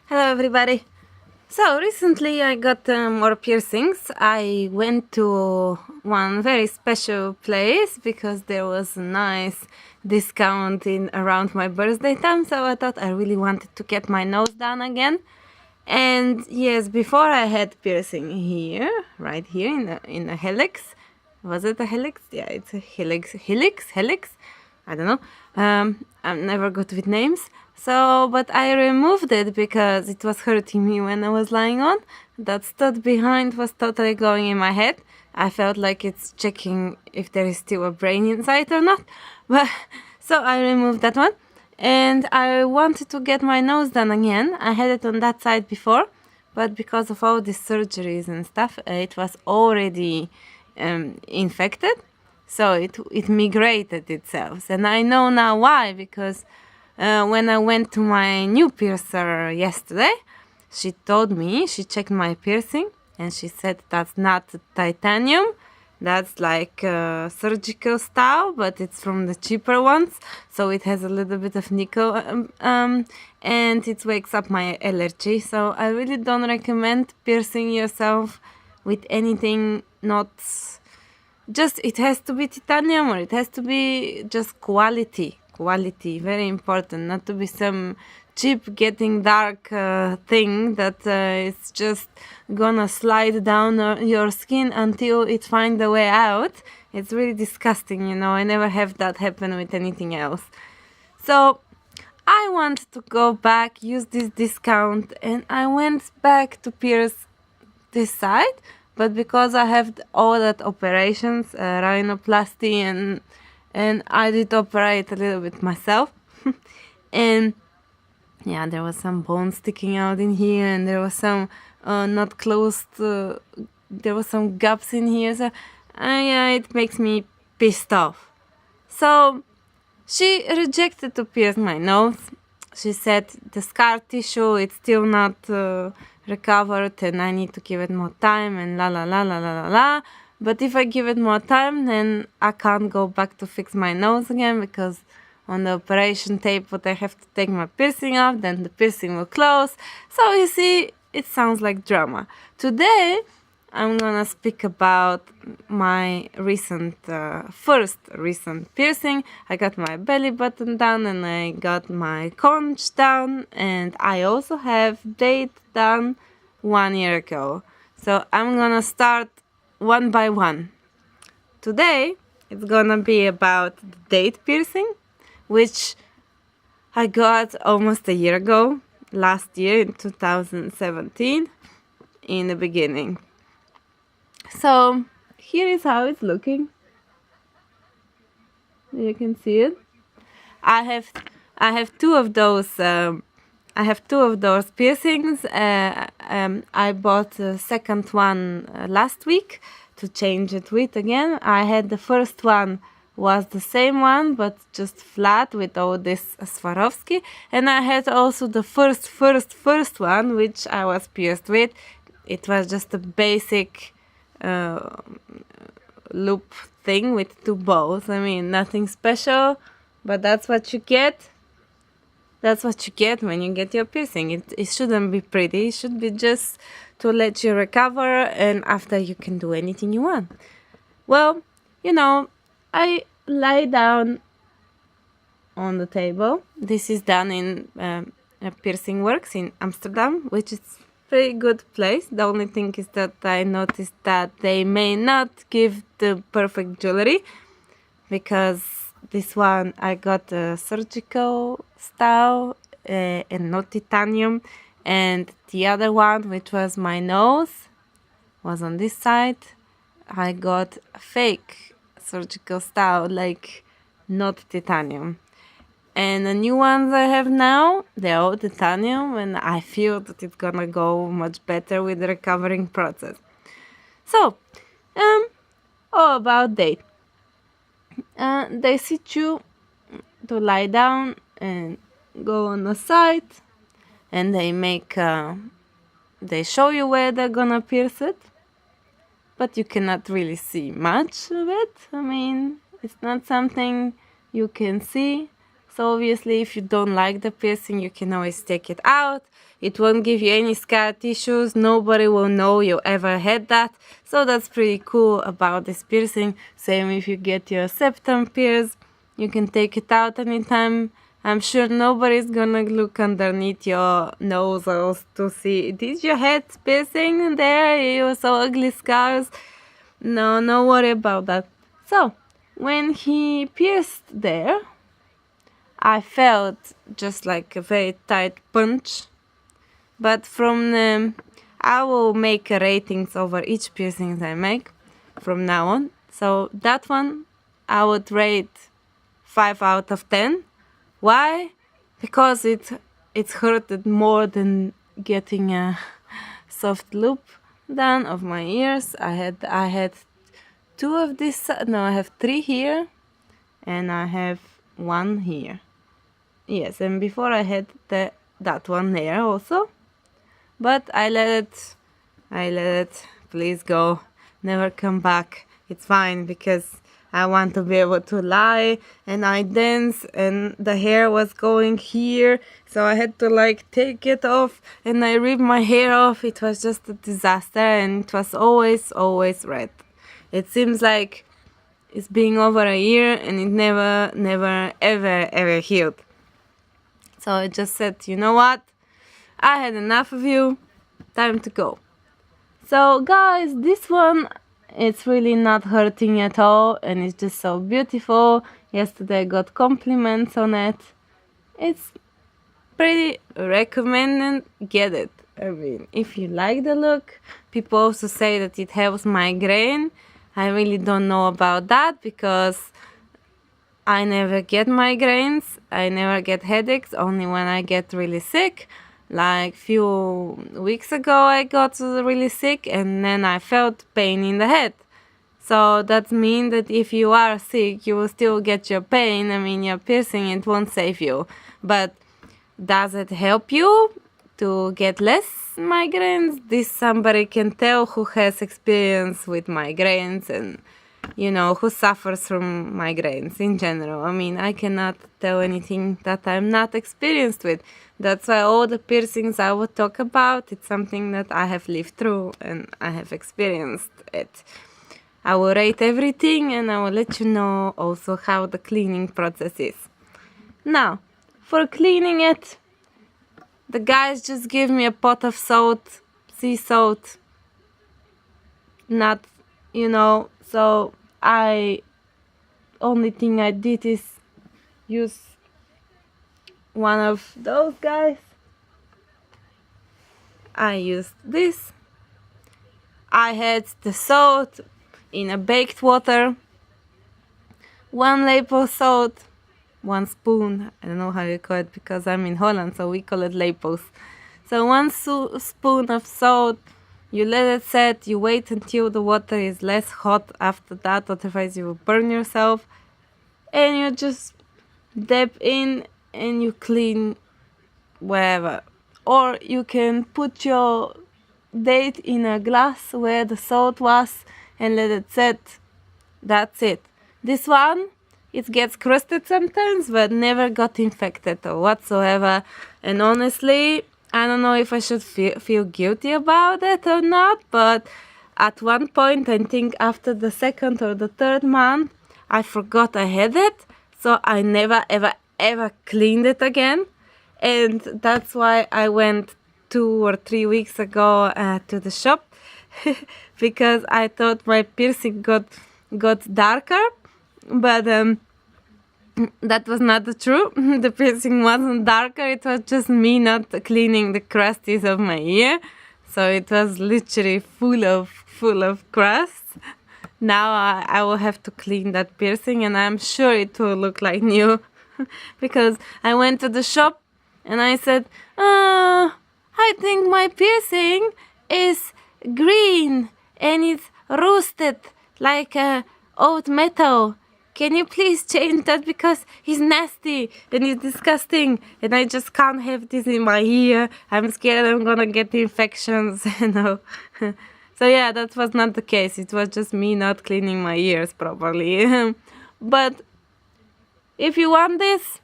Hello everybody. So recently I got more piercings. I went to one very special place because there was a nice discount in around my birthday time, so I thought I really wanted to get my nose done again. And yes, before I had piercing here, right here in a helix. Was it a helix? Yeah, it's a helix. I don't know. I'm never good with names. So, but I removed it because it was hurting me when I was lying on. That stud behind was totally going in my head. I felt like it's checking if there is still a brain inside or not. But so I removed that one. And I wanted to get my nose done again. I had it on that side before, but because of all these surgeries and stuff, it was already infected. So it migrated itself. And I know now why, because when I went to my new piercer yesterday, she told me, she checked my piercing, and she said that's not titanium. That's like surgical style, but it's from the cheaper ones, so it has a little bit of nickel, and it wakes up my allergy. So I really don't recommend piercing yourself with anything not just, it has to be titanium, or it has to be just quality, very important, not to be some cheap getting dark thing that is just gonna slide down your skin until it finds a way out. It's really disgusting, you know. I never have that happen with anything else. So I want to go back, use this discount, and I went back to pierce this side. But because I have all that operations, rhinoplasty, and I did operate a little bit myself, and yeah, there was some bone sticking out in here, and there was some not closed, there was some gaps in here, so yeah, it makes me pissed off. So she rejected to pierce my nose. She said the scar tissue, it's still not recovered, and I need to give it more time, and la la la la la la la. But if I give it more time, then I can't go back to fix my nose again, because on the operation tape, what I have to take my piercing off, then the piercing will close. So you see, it sounds like drama. Today, I'm gonna speak about my first recent piercing. I got my belly button done, and I got my conch done, and I also have Daith done 1 year ago. So I'm gonna start one by one. Today, it's gonna be about the Daith piercing, which I got almost a year ago, last year in 2017, in the beginning. So here is how it's looking. You can see it. I have two of those. I have two of those piercings. I bought a second one last week to change it with again. I had the first one was the same one, but just flat with all this Swarovski, and I had also the first one, which I was pierced with. It was just a basic loop thing with two balls. I mean, nothing special, but that's what you get. That's what you get when you get your piercing. It shouldn't be pretty. It should be just to let you recover, and after you can do anything you want. Well, you know, I lie down on the table. This is done in Piercing Works in Amsterdam, which is pretty good place. The only thing is that I noticed that they may not give the perfect jewelry, because this one I got a surgical style and not titanium, and the other one, which was my nose, was on this side. I got a fake surgical style, like not titanium. And the new ones I have now, they're all titanium, and I feel that it's gonna go much better with the recovering process. So, all about Daith. They sit you to lie down and go on the side, and they show you where they're gonna pierce it, but you cannot really see much of it. I mean, it's not something you can see. So obviously if you don't like the piercing, you can always take it out. It won't give you any scar tissues. Nobody will know you ever had that. So that's pretty cool about this piercing. Same if you get your septum pierced, you can take it out anytime. I'm sure nobody's gonna look underneath your nose to see, did you had piercing there? You were so ugly scars. No worry about that. So when he pierced there, I felt just like a very tight punch. But I will make ratings over each piercing I make from now on. So that one I would rate 5 out of 10. Why? Because it hurted more than getting a soft loop done of my ears. I had 2 of this. No, I have 3 here, and I have 1 here. Yes, and before I had that one there also, but I let it please go, never come back. It's fine because I want to be able to lie, and I dance, and the hair was going here, so I had to like take it off, and I ripped my hair off. It was just a disaster, and it was always red. It seems like it's been over a year, and it never ever healed. So I just said, you know what? I had enough of you. Time to go. So guys, this one, it's really not hurting at all, and it's just so beautiful. Yesterday I got compliments on it. It's pretty recommended. Get it. I mean, if you like the look. People also say that it helps migraine. I really don't know about that because I never get migraines. I never get headaches, only when I get really sick. Like few weeks ago I got really sick, and then I felt pain in the head. So that means that if you are sick, you will still get your pain. I mean, your piercing, it won't save you. But does it help you to get less migraines? This somebody can tell who has experience with migraines and, you know, who suffers from migraines in general. I mean, I cannot tell anything that I'm not experienced with. That's why all the piercings I would talk about, it's something that I have lived through and I have experienced it. I will rate everything, and I will let you know also how the cleaning process is. Now, for cleaning it, the guys just give me a pot of salt, sea salt, not, you know, so only thing I did is use one of those guys. I used this. I had the salt in a baked water, 1 lepel salt, 1 spoon. I don't know how you call it because I'm in Holland, so we call it lepels. So 1 spoon of salt. You let it set, you wait until the water is less hot after that, otherwise you will burn yourself. And you just dip in and you clean wherever. Or you can put your Daith in a glass where the salt was and let it set. That's it. This one, it gets crusted sometimes, but never got infected or whatsoever. And honestly, I don't know if I should feel guilty about it or not, but at one point, I think after the 2nd or the 3rd month, I forgot I had it, so I never ever cleaned it again. And that's why I went 2 or 3 weeks ago to the shop because I thought my piercing got darker, but that was not the truth. The piercing wasn't darker, it was just me not cleaning the crusties of my ear. So it was literally full of crust. Now I will have to clean that piercing, and I'm sure it will look like new. Because I went to the shop and I said, I think my piercing is green and it's roasted like old metal. Can you please change that because it's nasty and it's disgusting and I just can't have this in my ear. I'm scared I'm gonna get infections, you know. So yeah, that was not the case. It was just me not cleaning my ears properly. But if you want this,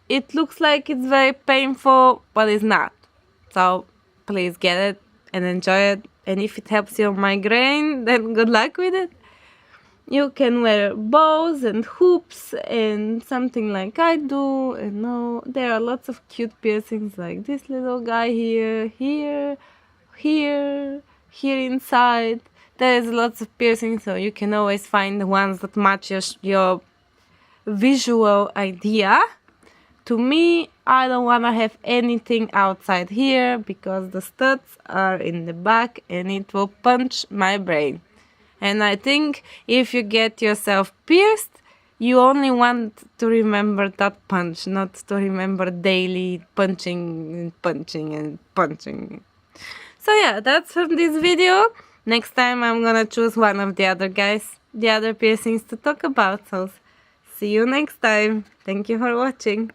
it looks like it's very painful, but it's not. So please get it and enjoy it. And if it helps your migraine, then good luck with it. You can wear bows and hoops and something like I do. And no, there are lots of cute piercings like this little guy here, here, here, here inside. There is lots of piercings, so you can always find the ones that match your visual idea. To me, I don't want to have anything outside here because the studs are in the back and it will punch my brain. And I think if you get yourself pierced, you only want to remember that punch, not to remember daily punching and punching and punching. So yeah, that's from this video. Next time I'm gonna choose one of the other guys, the other piercings to talk about. So see you next time. Thank you for watching.